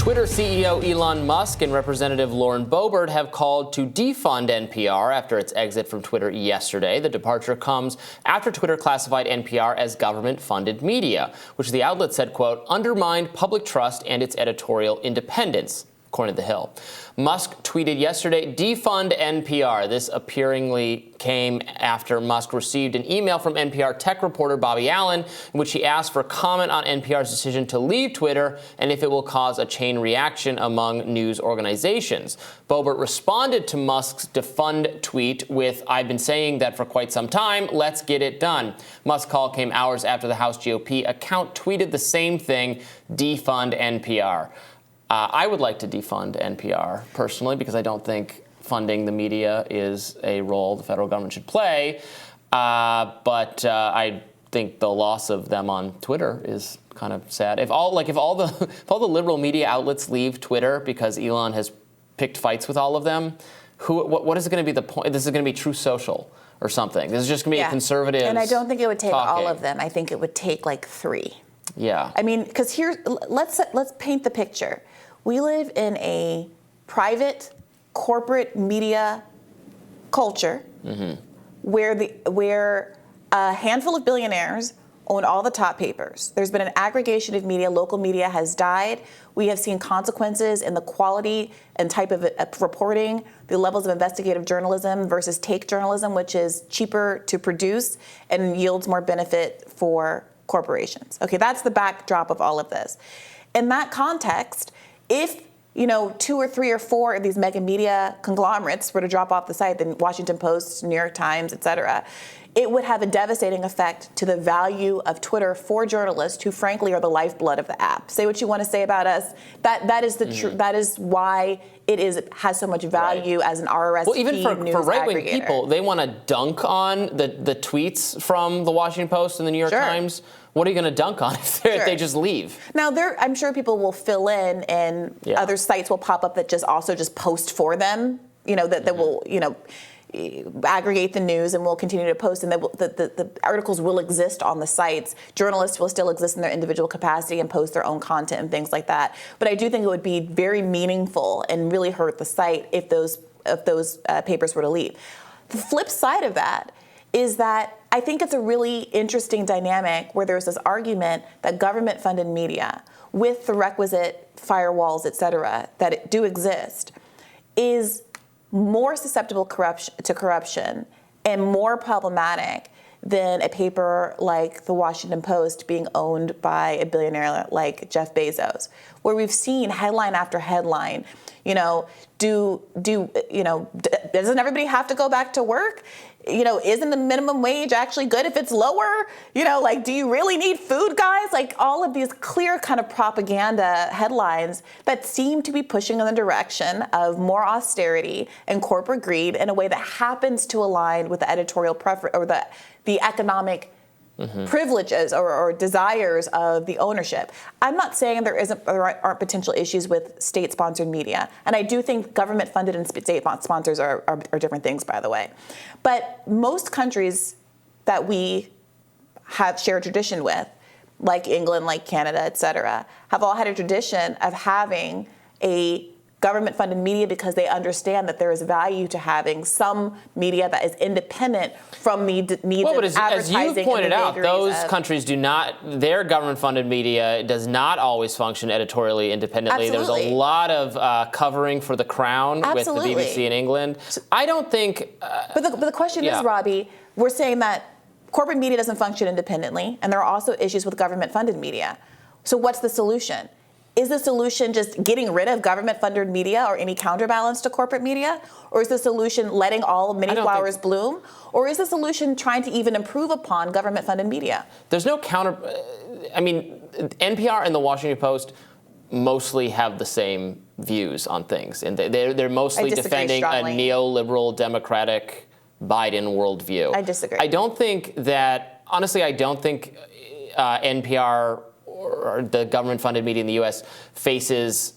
Twitter CEO Elon Musk and Representative Lauren Boebert have called to defund NPR after its exit from Twitter yesterday. The departure comes after Twitter classified NPR as government-funded media, which the outlet said, quote, undermined public trust and its editorial independence, according to The Hill. Musk tweeted yesterday, defund NPR. This appearingly came after Musk received an email from NPR tech reporter Bobby Allen, in which he asked for comment on NPR's decision to leave Twitter and if it will cause a chain reaction among news organizations. Boebert responded to Musk's defund tweet with, I've been saying that for quite some time, let's get it done. Musk's call came hours after the House GOP account tweeted the same thing, defund NPR. I would like to defund NPR personally because I don't think funding the media is a role the federal government should play. But I think the loss of them on Twitter is kind of sad. If all the liberal media outlets leave Twitter because Elon has picked fights with all of them, what is it going to be the point? This is going to be True Social or something. This is just going to be a conservative. And I don't think it would take all of them. I think it would take like 3. Yeah. I mean, because let's paint the picture. We live in a private corporate media culture where a handful of billionaires own all the top papers. There's been an aggregation of media. Local media has died. We have seen consequences in the quality and type of reporting, the levels of investigative journalism versus take journalism, which is cheaper to produce and yields more benefit for corporations. Okay, that's the backdrop of all of this. In that context, if 2 or 3 or 4 of these mega media conglomerates were to drop off the site, the Washington Post, New York Times, et cetera, it would have a devastating effect to the value of Twitter for journalists who, frankly, are the lifeblood of the app. Say what you want to say about us. That is the truth. That is why it has so much value as an RSP. Well, even for right-wing aggregator. people, they want to dunk on the tweets from the Washington Post and the New York Times. What are you going to dunk on if they just leave? Now, I'm sure people will fill in, and other sites will pop up that just post for them. That will aggregate the news and will continue to post, and the articles will exist on the sites. Journalists will still exist in their individual capacity and post their own content and things like that. But I do think it would be very meaningful and really hurt the site if those papers were to leave. The flip side of that is that I think it's a really interesting dynamic where there's this argument that government-funded media, with the requisite firewalls, et cetera, that do exist, is more susceptible to corruption and more problematic than a paper like the Washington Post being owned by a billionaire like Jeff Bezos, where we've seen headline after headline, doesn't everybody have to go back to work? Isn't the minimum wage actually good if it's lower? Do you really need food, guys? All of these clear kind of propaganda headlines that seem to be pushing in the direction of more austerity and corporate greed in a way that happens to align with the editorial preference or the economic privileges or desires of the ownership. I'm not saying there aren't potential issues with state-sponsored media, and I do think government-funded and state sponsors are different things, by the way. But most countries that we have shared tradition with, like England, like Canada, et cetera, have all had a tradition of having a government-funded media because they understand that there is value to having some media that is independent from the needs of advertising. As you pointed out, those countries do not, their government-funded media does not always function editorially independently. Absolutely. There's a lot of covering for the Crown with the BBC in England. I don't think... But the question is, Robbie, we're saying that corporate media doesn't function independently, and there are also issues with government-funded media. So what's the solution? Is the solution just getting rid of government-funded media or any counterbalance to corporate media? Or is the solution letting all many flowers bloom? Or is the solution trying to even improve upon government-funded media? There's no NPR and the Washington Post mostly have the same views on things. And they're mostly defending strongly. A neoliberal, democratic Biden worldview. I disagree. I don't think NPR or the government-funded media in the U.S. faces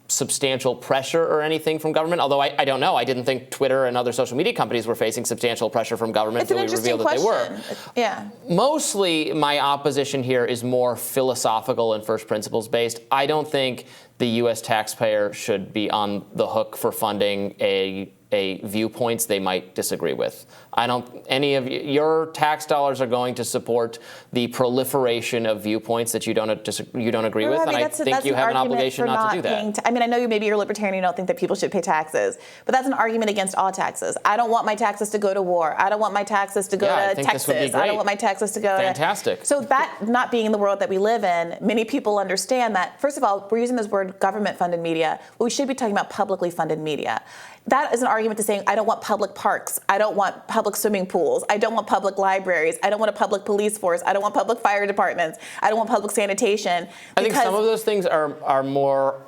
substantial pressure or anything from government, although I don't know. I didn't think Twitter and other social media companies were facing substantial pressure from government until we revealed that they were. Yeah. Mostly my opposition here is more philosophical and first principles based. I don't think the U.S. taxpayer should be on the hook for funding a viewpoints they might disagree with. Any of your tax dollars are going to support the proliferation of viewpoints that you don't agree with, and I think you have an obligation not to do that. I mean, I know maybe you're a libertarian, you don't think that people should pay taxes, but that's an argument against all taxes. I don't want my taxes to go to war. I don't want my taxes to go to Texas. I don't want my taxes to go Fantastic. So that not being in the world that we live in, many people understand that, first of all, we're using this word government-funded media, but we should be talking about publicly funded media. That is an argument to saying, I don't want public parks. I don't want public swimming pools. I don't want public libraries. I don't want a public police force. I don't want public fire departments. I don't want public sanitation. I think some of those things are more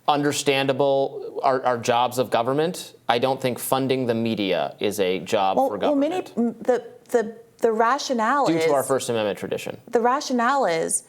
understandable, are jobs of government. I don't think funding the media is a job for government. The rationale is... Due to our First Amendment tradition. The rationale is,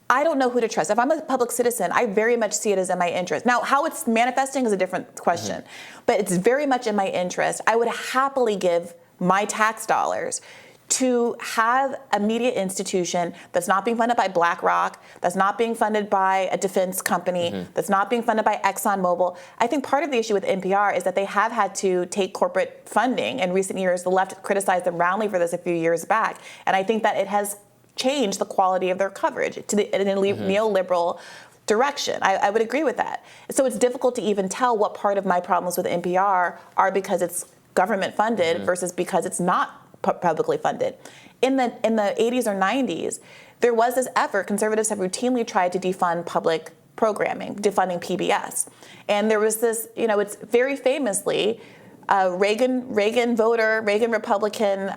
I don't know who to trust. If I'm a public citizen, I very much see it as in my interest. Now, how it's manifesting is a different question, but it's very much in my interest. I would happily give my tax dollars to have a media institution that's not being funded by BlackRock, that's not being funded by a defense company, that's not being funded by ExxonMobil. I think part of the issue with NPR is that they have had to take corporate funding in recent years. The left criticized them roundly for this a few years back, and I think that it has change the quality of their coverage to in a neoliberal direction. I would agree with that. So it's difficult to even tell what part of my problems with NPR are because it's government funded versus because it's not publicly funded. In the 80s or 90s, there was this effort. Conservatives have routinely tried to defund public programming, defunding PBS. And there was this, it's very famously Reagan voter, Reagan Republican,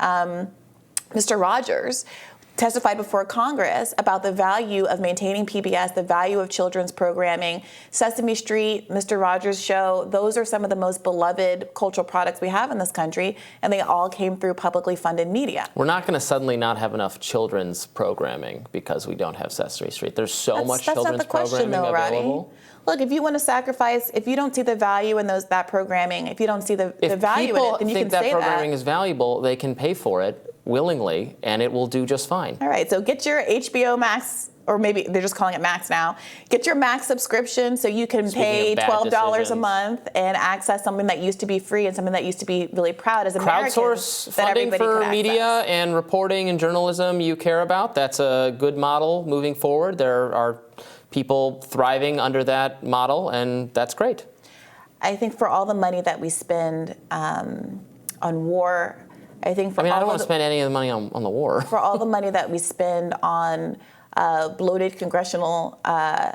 Mr. Rogers, testified before Congress about the value of maintaining PBS, the value of children's programming. Sesame Street, Mr. Rogers' Show, those are some of the most beloved cultural products we have in this country, and they all came through publicly funded media. We're not going to suddenly not have enough children's programming because we don't have Sesame Street. There's so much children's programming available. Look, if you want to sacrifice, if you don't see the value in that programming, if you don't see the value in it, then you can say that. If people think that programming is valuable, they can pay for it willingly, and it will do just fine. All right, so get your HBO Max, or maybe they're just calling it Max now. Get your Max subscription so you can pay $12 a month and access something that used to be free and something that used to be really proud as Americans. Crowdsource funding for media and reporting and journalism you care about. That's a good model moving forward. There are people thriving under that model, and that's great. I think for all the money that we spend on war, I don't want to spend any of the money on the war. For all the money that we spend on bloated congressional they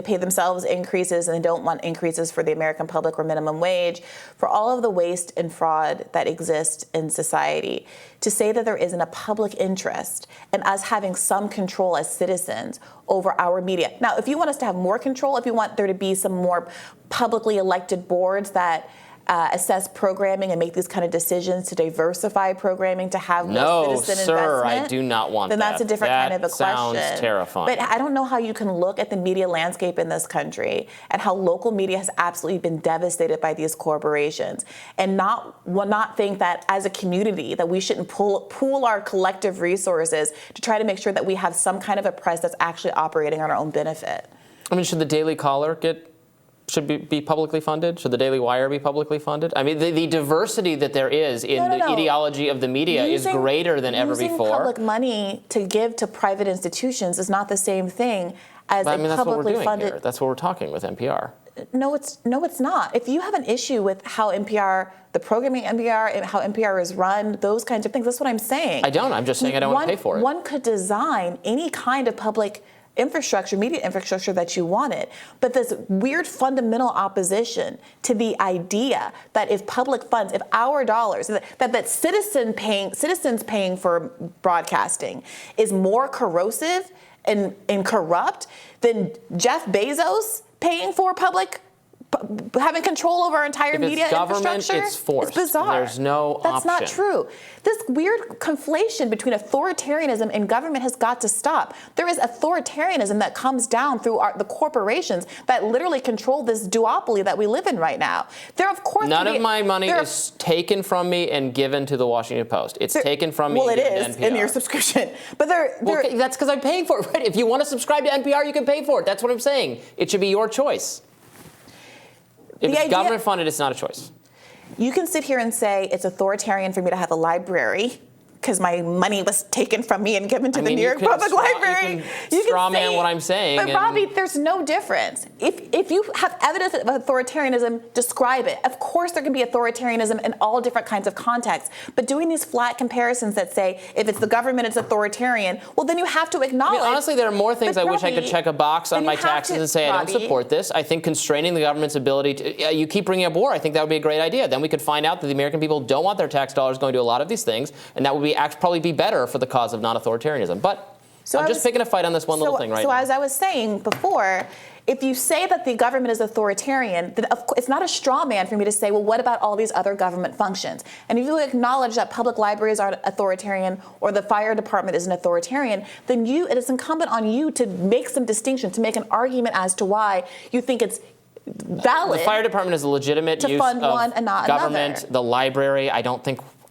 pay themselves increases and they don't want increases for the American public or minimum wage. For all of the waste and fraud that exists in society, to say that there isn't a public interest in us having some control as citizens over our media. Now, if you want us to have more control, if you want there to be some more publicly elected boards that assess programming and make these kind of decisions to diversify programming to have more citizen investment. I do not want that. Then that's a different kind of a question. That sounds terrifying. But I don't know how you can look at the media landscape in this country and how local media has absolutely been devastated by these corporations and not think that as a community that we shouldn't pool our collective resources to try to make sure that we have some kind of a press that's actually operating on our own benefit. I mean, should the Daily Caller should be publicly funded? Should the Daily Wire be publicly funded? I mean, the diversity that there is in the ideology of the media is greater than ever before. Using public money to give to private institutions is not the same thing as that's publicly what we're doing funded. Here. That's what we're talking with NPR. No, it's not. If you have an issue with how NPR, the programming NPR, how NPR is run, those kinds of things, that's what I'm saying. I don't. I'm just saying I don't want to pay for it. One could design any kind of public infrastructure, media infrastructure that you wanted. But this weird fundamental opposition to the idea that if public funds, if our dollars, that citizens paying for broadcasting is more corrosive and corrupt than Jeff Bezos paying for public having control over our entire media government, infrastructure. it's forced. It's bizarre. There's no That's option. not true. This weird conflation between authoritarianism and government has got to stop. There is authoritarianism that comes down through the corporations that literally control this duopoly that we live in right now. There, of course, none of my money is taken from me and given to the Washington Post. It's taken from me. Well, it and is in your subscription, but okay, that's because I'm paying for it. Right? If you want to subscribe to NPR, you can pay for it. That's what I'm saying. It should be your choice. If it's government funded, it's not a choice. You can sit here and say it's authoritarian for me to have a library because my money was taken from me and given to the New York Public Library. You can straw man what I'm saying. But Robbie, there's no difference. If you have evidence of authoritarianism, describe it. Of course there can be authoritarianism in all different kinds of contexts. But doing these flat comparisons that say if it's the government, it's authoritarian, well, then you have to acknowledge. I mean, honestly, there are more things I wish I could check a box on my taxes and say I don't support this. I think constraining the government's ability to, you keep bringing up war, I think that would be a great idea. Then we could find out that the American people don't want their tax dollars going to a lot of these things, and that would be probably be better for the cause of non-authoritarianism. But I'm just picking a fight on this one little thing right now. So as I was saying before, if you say that the government is authoritarian, then it's not a straw man for me to say, well, what about all these other government functions? And if you acknowledge that public libraries are authoritarian or the fire department is an authoritarian, then it is incumbent on you to make some distinction, to make an argument as to why you think it's valid. The fire department is a legitimate use fund of one and not government. another. The library,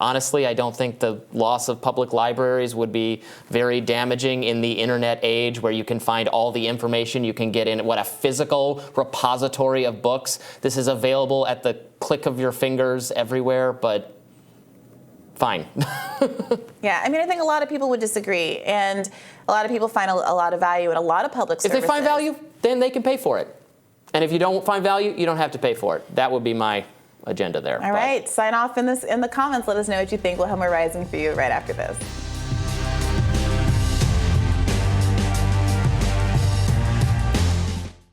honestly, I don't think the loss of public libraries would be very damaging in the internet age where you can find all the information you can get in a physical repository of books. This is available at the click of your fingers everywhere, but fine. Yeah, I mean, I think a lot of people would disagree, and a lot of people find a lot of value in a lot of public services. If they find value, then they can pay for it. And if you don't find value, you don't have to pay for it. That would be my agenda there. All right, sign off in the comments. Let us know what you think. We'll have more Rising for you right after this.